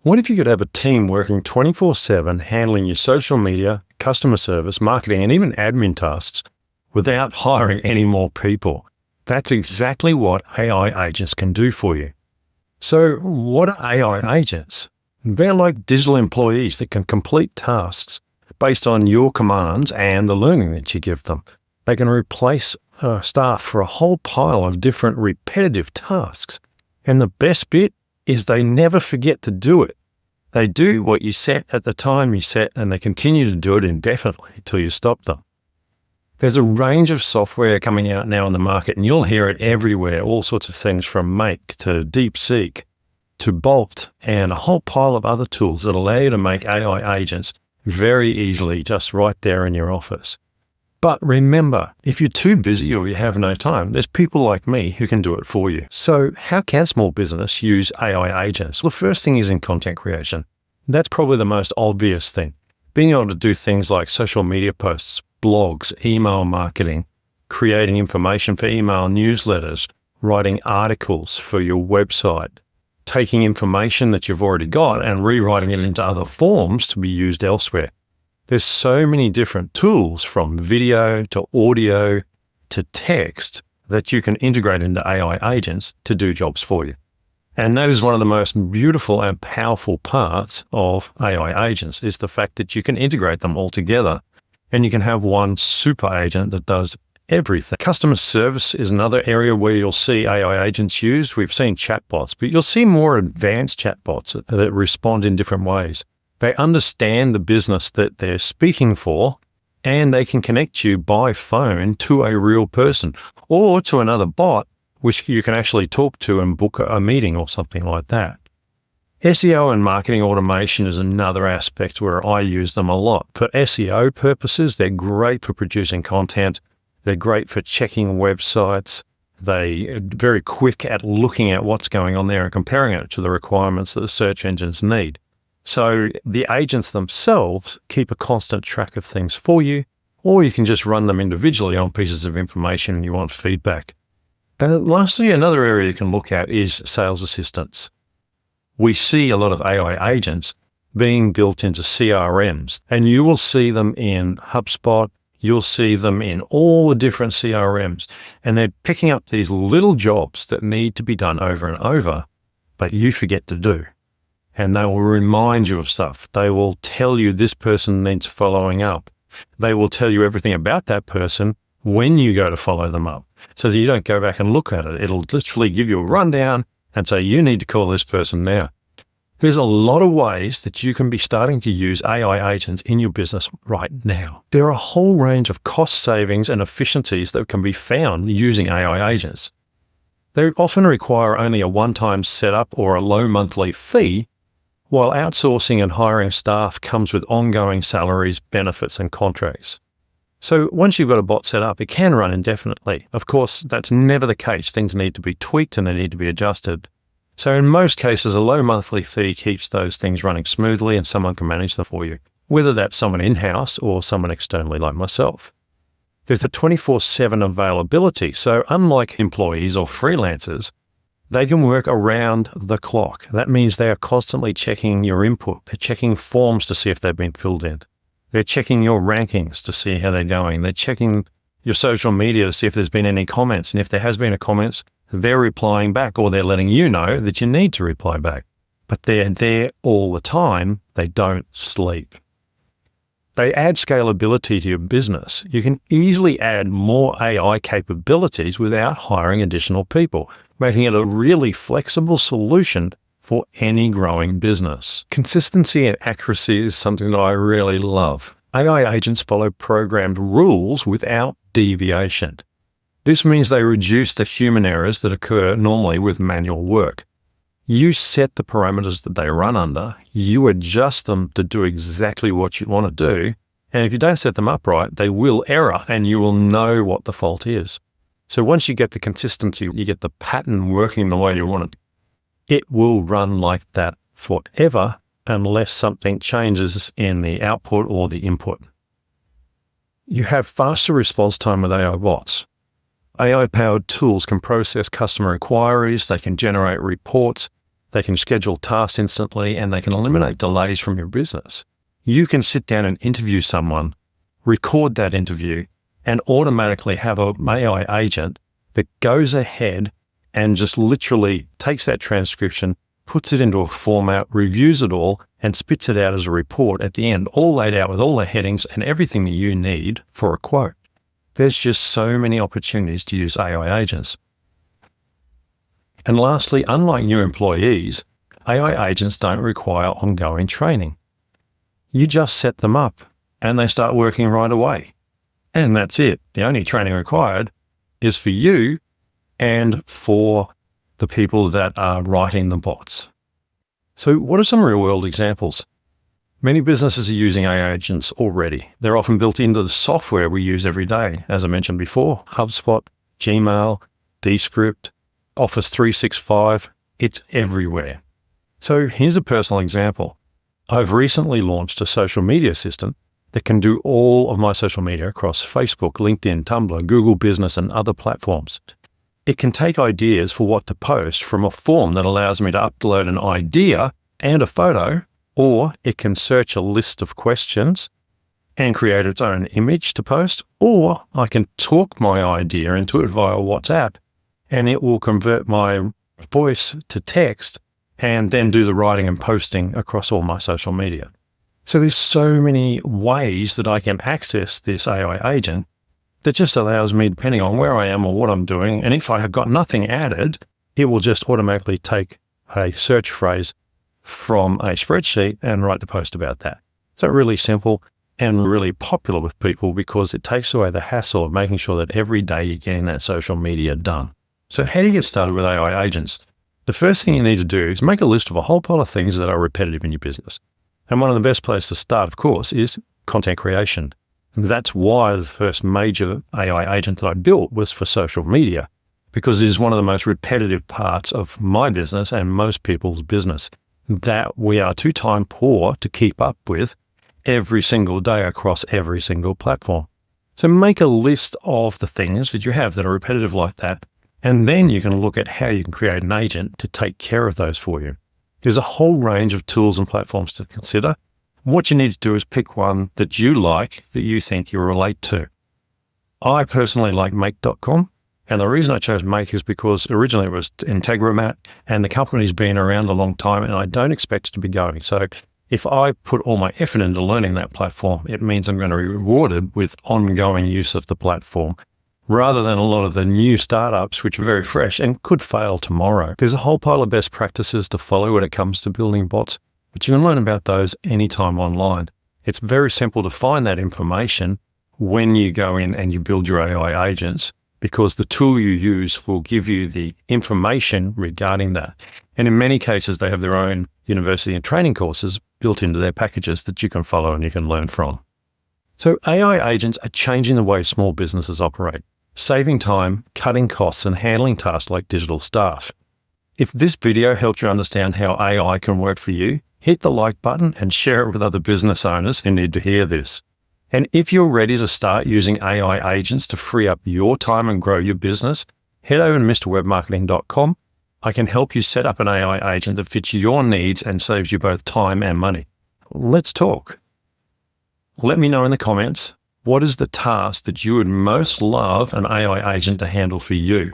What if you could have a team working 24/7 handling your social media, customer service, marketing, and even admin tasks without hiring any more people? That's exactly what AI agents can do for you. So what are AI agents? They're like digital employees that can complete tasks based on your commands and the learning that you give them. They can replace staff for a whole pile of different repetitive tasks. And the best bit is they never forget to do it. They do what you set at the time you set, and they continue to do it indefinitely until you stop them. There's a range of software coming out now in the market, and you'll hear it everywhere, all sorts of things from Make to DeepSeek to Bolt and a whole pile of other tools that allow you to make AI agents very easily just right there in your office. But remember, if you're too busy or you have no time, there's people like me who can do it for you. So how can small business use AI agents? Well, the first thing is in content creation. That's probably the most obvious thing. Being able to do things like social media posts, blogs, email marketing, creating information for email newsletters, writing articles for your website, taking information that you've already got and rewriting it into other forms to be used elsewhere. There's so many different tools from video to audio to text that you can integrate into AI agents to do jobs for you. And that is one of the most beautiful and powerful parts of AI agents, is the fact that you can integrate them all together and you can have one super agent that does everything. Customer service is another area where you'll see AI agents used. We've seen chatbots, but you'll see more advanced chatbots that respond in different ways. They understand the business that they're speaking for, and they can connect you by phone to a real person or to another bot, which you can actually talk to and book a meeting or something like that. SEO and marketing automation is another aspect where I use them a lot. For SEO purposes, they're great for producing content. They're great for checking websites. They're very quick at looking at what's going on there and comparing it to the requirements that the search engines need. So the agents themselves keep a constant track of things for you, or you can just run them individually on pieces of information and you want feedback. And lastly, another area you can look at is sales assistants. We see a lot of AI agents being built into CRMs, and you will see them in HubSpot. You'll see them in all the different CRMs, and they're picking up these little jobs that need to be done over and over, but you forget to do. And they will remind you of stuff. They will tell you this person needs following up. They will tell you everything about that person when you go to follow them up, so that you don't go back and look at it. It'll literally give you a rundown and say, you need to call this person now. There's a lot of ways that you can be starting to use AI agents in your business right now. There are a whole range of cost savings and efficiencies that can be found using AI agents. They often require only a one-time setup or a low monthly fee, while outsourcing and hiring staff comes with ongoing salaries, benefits, and contracts. So once you've got a bot set up, it can run indefinitely. Of course, that's never the case. Things need to be tweaked and they need to be adjusted. So in most cases, a low monthly fee keeps those things running smoothly and someone can manage them for you, whether that's someone in-house or someone externally like myself. There's a 24/7 availability. So unlike employees or freelancers, they can work around the clock. That means they are constantly checking your input. They're checking forms to see if they've been filled in. They're checking your rankings to see how they're going. They're checking your social media to see if there's been any comments. And if there has been a comment, they're replying back, or they're letting you know that you need to reply back. But they're there all the time. They don't sleep. They add scalability to your business. You can easily add more AI capabilities without hiring additional people, making it a really flexible solution for any growing business. Consistency and accuracy is something that I really love. AI agents follow programmed rules without deviation. This means they reduce the human errors that occur normally with manual work. You set the parameters that they run under, you adjust them to do exactly what you want to do, and if you don't set them up right, they will error and you will know what the fault is. So once you get the consistency, you get the pattern working the way you want it will run like that forever unless something changes in the output or the input. You have faster response time with AI bots. AI-powered tools can process customer inquiries, they can generate reports, they can schedule tasks instantly, and they can eliminate delays from your business. You can sit down and interview someone, record that interview, and automatically have an AI agent that goes ahead and just literally takes that transcription, puts it into a format, reviews it all, and spits it out as a report at the end, all laid out with all the headings and everything that you need for a quote. There's just so many opportunities to use AI agents. And lastly, unlike new employees, AI agents don't require ongoing training. You just set them up and they start working right away. And that's it. The only training required is for you and for the people that are writing the bots. So what are some real-world examples? Many businesses are using AI agents already. They're often built into the software we use every day. As I mentioned before, HubSpot, Gmail, Descript, Office 365, it's everywhere. So here's a personal example. I've recently launched a social media system that can do all of my social media across Facebook, LinkedIn, Tumblr, Google Business, and other platforms. It can take ideas for what to post from a form that allows me to upload an idea and a photo, or it can search a list of questions and create its own image to post, or I can talk my idea into it via WhatsApp, and it will convert my voice to text and then do the writing and posting across all my social media. So there's so many ways that I can access this AI agent that just allows me, depending on where I am or what I'm doing, and if I have got nothing added, it will just automatically take a search phrase from a spreadsheet and write the post about that. So really simple and really popular with people because it takes away the hassle of making sure that every day you're getting that social media done. So how do you get started with AI agents? The first thing you need to do is make a list of a whole pile of things that are repetitive in your business. And one of the best places to start, of course, is content creation. That's why the first major AI agent that I built was for social media, because it is one of the most repetitive parts of my business and most people's business that we are too time poor to keep up with every single day across every single platform. So make a list of the things that you have that are repetitive like that, and then you can look at how you can create an agent to take care of those for you. There's a whole range of tools and platforms to consider. What you need to do is pick one that you like, that you think you relate to. I personally like Make.com, and the reason I chose Make is because originally it was Integromat, and the company's been around a long time, and I don't expect it to be going. So if I put all my effort into learning that platform, it means I'm going to be rewarded with ongoing use of the platform, rather than a lot of the new startups, which are very fresh and could fail tomorrow. There's a whole pile of best practices to follow when it comes to building bots, but you can learn about those anytime online. It's very simple to find that information when you go in and you build your AI agents, because the tool you use will give you the information regarding that. And in many cases, they have their own university and training courses built into their packages that you can follow and you can learn from. So AI agents are changing the way small businesses operate, saving time, cutting costs, and handling tasks like digital staff. If this video helped you understand how AI can work for you, hit the like button and share it with other business owners who need to hear this. And if you're ready to start using AI agents to free up your time and grow your business, head over to mrwebmarketing.com. I can help you set up an AI agent that fits your needs and saves you both time and money. Let's talk. Let me know in the comments, what is the task that you would most love an AI agent to handle for you?